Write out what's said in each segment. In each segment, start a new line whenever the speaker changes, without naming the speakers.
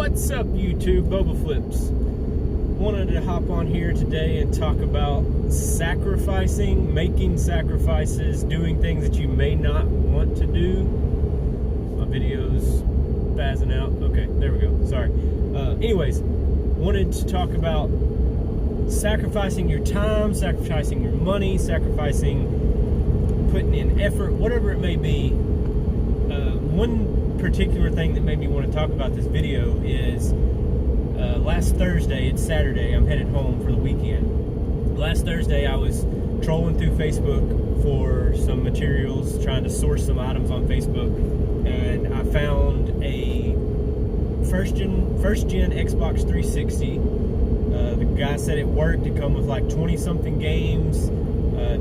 What's up, YouTube? Boba Flips. Wanted to hop on here today and talk about sacrificing, making sacrifices, doing things that you may not want to do. My video's spazzing out. Okay, there we go. Sorry. Anyways, wanted to talk about sacrificing your time, sacrificing your money, sacrificing putting in effort, whatever it may be. One particular thing that made me want to talk about this video is last Thursday, it's Saturday, I'm headed home for the weekend. Last Thursday I was trolling through Facebook for some materials, trying to source some items on Facebook, and I found a first gen Xbox 360. The guy said it worked. It come with like 20 something games,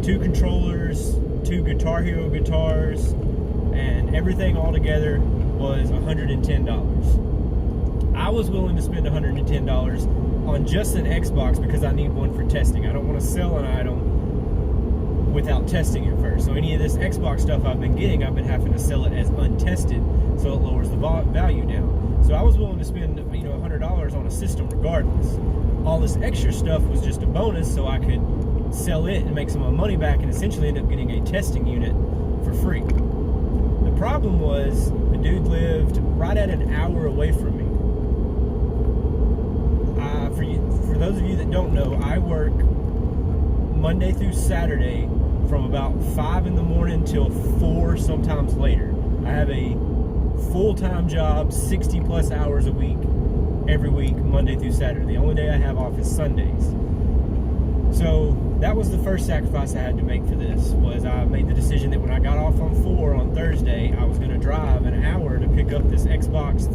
2 controllers, 2 Guitar Hero guitars, and everything all together was $110. I was willing to spend $110 on just an Xbox because I need one for testing. I don't want to sell an item without testing it first. So any of this Xbox stuff I've been getting, I've been having to sell it as untested, so it lowers the value down. So I was willing to spend, $100 on a system regardless. All this extra stuff was just a bonus, so I could sell it and make some of my money back and essentially end up getting a testing unit for free. The problem was the dude lived right at an hour away from me. For those of you that don't know, I work Monday through Saturday from about 5 in the morning till 4, sometimes later. I have a full-time job, 60 plus hours a week, every week, Monday through Saturday. The only day I have off is Sundays. So that was the first sacrifice I had to make for this, was I made the decision that when I got off on 4 on Thursday, I was going to drive an hour to pick up this Xbox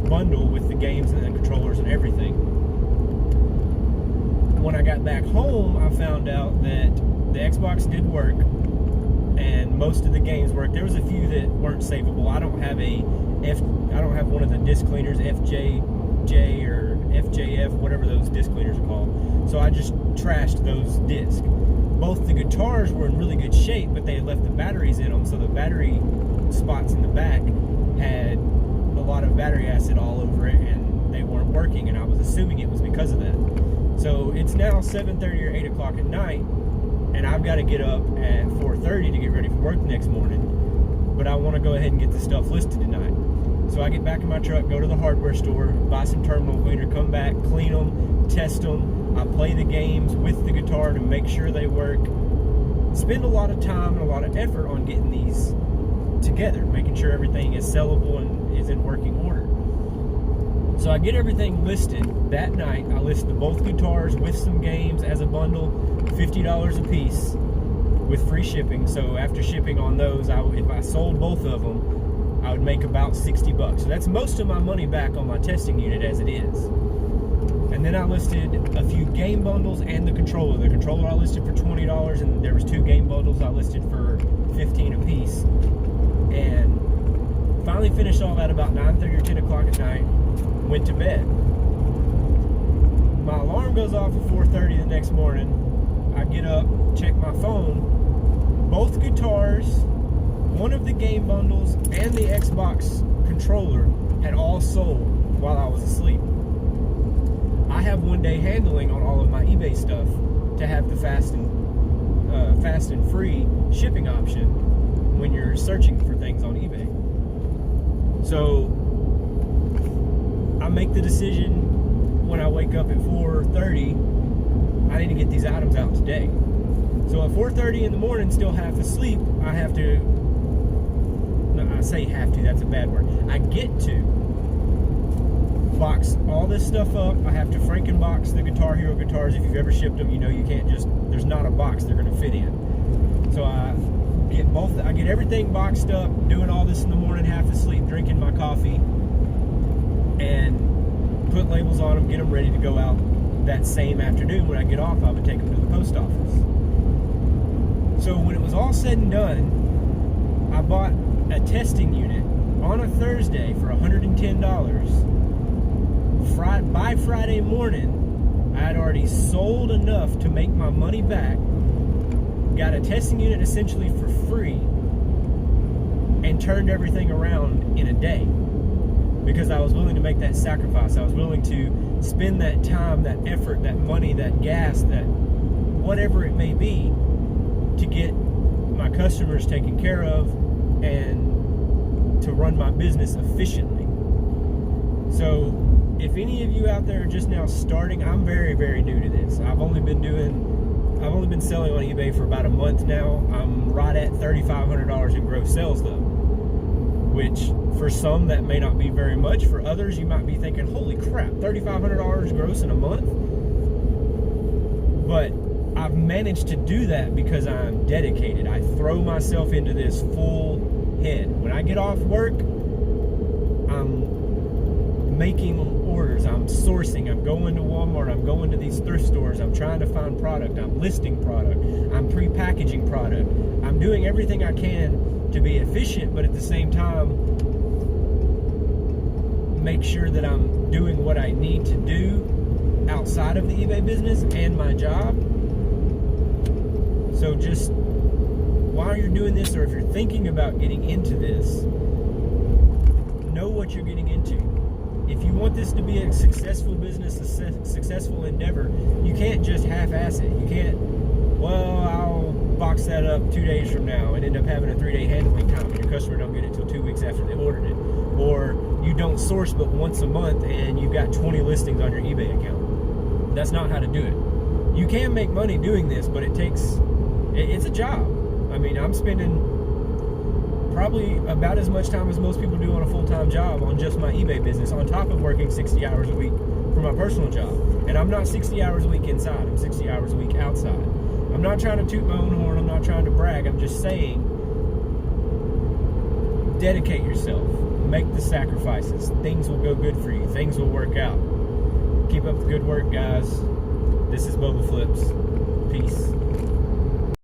bundle with the games and the controllers and everything. When I got back home, I found out that the Xbox did work and most of the games worked. There was a few that weren't savable. I don't have one of the disc cleaners, FJJ or FJF, whatever those disc cleaners are called. So I just trashed those discs. Both the guitars were in really good shape, but they had left the batteries in them, so the battery spots in the back had a lot of battery acid all over it, and they weren't working, and I was assuming it was because of that. So it's now 7:30 or 8 o'clock at night, and I've got to get up at 4:30 to get ready for work the next morning, but I want to go ahead and get the stuff listed tonight. So I get back in my truck, go to the hardware store, buy some terminal cleaner, come back, clean them, test them. I play the games with the guitar to make sure they work. Spend a lot of time and a lot of effort on getting these together, making sure everything is sellable and is in working order. So I get everything listed that night. I list both guitars with some games as a bundle, $50 a piece with free shipping. So after shipping on those, if I sold both of them, I would make about $60. So that's most of my money back on my testing unit as it is. And then I listed a few game bundles and the controller. The controller I listed for $20, and there was 2 game bundles I listed for $15 a piece. And finally finished all that about 9:30 or 10 o'clock at night. Went to bed. My alarm goes off at 4:30 the next morning. I get up, check my phone. Both guitars, one of the game bundles, and the Xbox controller had all sold while I was asleep. I have one-day handling on all of my eBay stuff to have the fast and free shipping option when you're searching for things on eBay. So I make the decision when I wake up at 4:30, I need to get these items out today. So at 4:30 in the morning, still half asleep, I have to, no, I say have to, that's a bad word. I get to box all this stuff up. I have to Frankenbox the Guitar Hero guitars. If you've ever shipped them, you know you can't just, there's not a box they're gonna fit in. So I get everything boxed up, doing all this in the morning, half asleep, drinking my coffee, and put labels on them, get them ready to go out that same afternoon. When I get off, I would take them to the post office. So when it was all said and done, I bought a testing unit on a Thursday for $110. By Friday morning, I had already sold enough to make my money back, got a testing unit essentially for free, and turned everything around in a day. because I was willing to make that sacrifice. I was willing to spend that time, that effort, that money, that gas, that whatever it may be, to get my customers taken care of and to run my business efficiently. So if any of you out there are just now starting, I'm very, very new to this. I've only been selling on eBay for about a month now. I'm right at $3,500 in gross sales though, which for some that may not be very much. For others, you might be thinking, holy crap, $3,500 gross in a month. But I've managed to do that because I'm dedicated. I throw myself into this full head. When I get off work, I'm making orders, I'm sourcing, I'm going to Walmart, I'm going to these thrift stores, I'm trying to find product, I'm listing product, I'm pre-packaging product. I'm doing everything I can to be efficient, but at the same time, make sure that I'm doing what I need to do outside of the eBay business and my job. So just while you're doing this, or if you're thinking about getting into this, know what you're getting into. If you want this to be a successful business, a successful endeavor, you can't just half-ass it. You can't, well, I'll box that up 2 days from now and end up having a 3-day handling time and your customer don't get it until 2 weeks after they ordered it. Or you don't source but once a month and you've got 20 listings on your eBay account. That's not how to do it. You can make money doing this, but it's a job. I mean, I'm spending probably about as much time as most people do on a full-time job on just my eBay business, on top of working 60 hours a week for my personal job. And I'm not 60 hours a week inside, I'm 60 hours a week outside. I'm not trying to toot my own horn, I'm not trying to brag, I'm just saying, dedicate yourself, make the sacrifices, things will go good for you, things will work out. Keep up the good work, guys. This is Bubba Flips. Peace.